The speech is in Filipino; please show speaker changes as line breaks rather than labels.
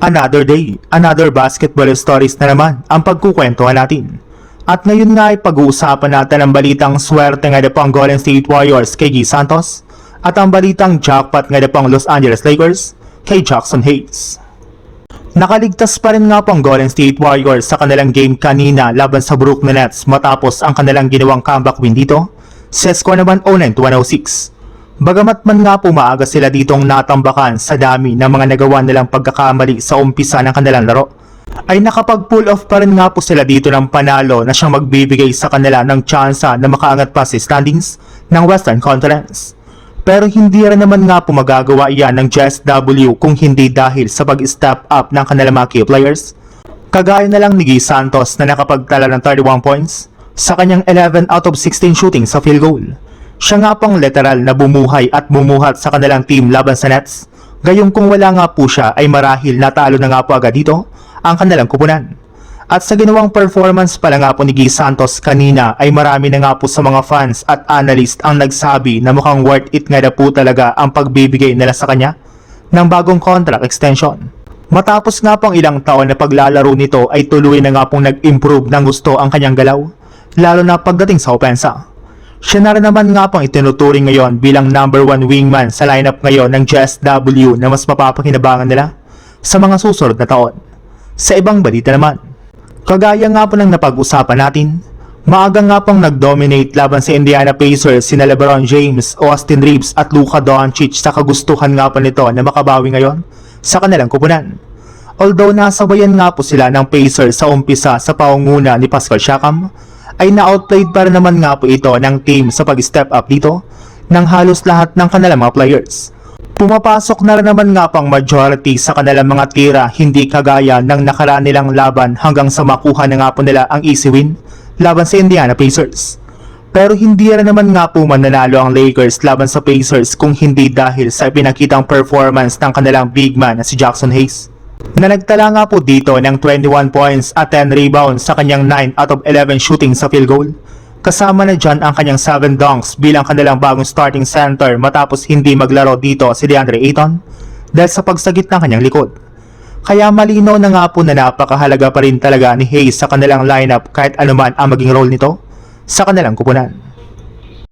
Another day, another basketball stories na naman ang pagkukwentuhan natin. At ngayon nga ay pag-uusapan natin ang balitang swerte nga po ang Golden State Warriors kay G. Santos at ang balitang jackpot nga po ang Los Angeles Lakers kay Jackson Hayes. Nakaligtas pa rin nga po ang Golden State Warriors sa kanilang game kanina laban sa Brooklyn Nets matapos ang kanilang ginawang comeback win dito sa score naman 09-106. Bagamat man nga po maaga sila ditong natambakan sa dami ng mga nagawa nilang pagkakamali sa umpisa ng kanilang laro, ay nakapag-pull off pa rin nga po sila dito ng panalo na siyang magbibigay sa kanila ng tsansa na makaangat pa sa standings ng Western Conference. Pero hindi rin naman nga po magagawa iyan ng JSW kung hindi dahil sa pag-step up ng kanilang mga key players. Kagaya na lang ni G. Santos na nakapagtala ng 31 points sa kanyang 11 out of 16 shooting sa field goal. Siya nga pang literal na bumuhay at bumuhat sa kanilang team laban sa Nets. Gayong kung wala nga po siya ay marahil natalo na nga po agad dito ang kanilang kupunan. At sa ginawang performance pala nga po ni G. Santos kanina ay marami na nga po sa mga fans at analyst ang nagsabi na mukhang worth it nga na po talaga ang pagbibigay nila sa kanya ng bagong contract extension. Matapos nga pong ilang taon na paglalaro nito ay tuloy na nga pong nag-improve ng gusto ang kanyang galaw, lalo na pagdating sa opensa. Siya na rin naman nga pang itinuturing ngayon bilang number 1 wingman sa lineup ngayon ng JSW na mas mapapakinabangan nila sa mga susunod na taon. Sa ibang balita naman, kagaya nga po ng napag-usapan natin, maaga nga pong nag-dominate laban sa Indiana Pacers sina LeBron James, Austin Reeves at Luka Doncic sa kagustuhan nga po nito na makabawi ngayon sa kanilang kupunan. Although nasabayan nga po sila ng Pacers sa umpisa sa paunguna ni Pascal Siakam, ay na-outplayed pa rin naman nga po ito ng team sa pag-step up dito ng halos lahat ng kanilang mga players. Pumapasok na rin naman nga pang majority sa kanilang mga tira, hindi kagaya ng nakaraan nilang laban hanggang sa makuha na nga po nila ang easy win laban sa Indiana Pacers. Pero hindi rin naman nga po mananalo ang Lakers laban sa Pacers kung hindi dahil sa pinakitang performance ng kanilang big man na si Jackson Hayes, na nagtala nga po dito ng 21 points at 10 rebounds sa kanyang 9 out of 11 shooting sa field goal. Kasama na dyan ang kanyang 7 dunks bilang kanilang bagong starting center matapos hindi maglaro dito si DeAndre Ayton dahil sa pagsagit ng kanyang likod. Kaya malinaw na nga po na napakahalaga pa rin talaga ni Hayes sa kanilang lineup kahit anuman ang maging role nito sa kanilang kupunan.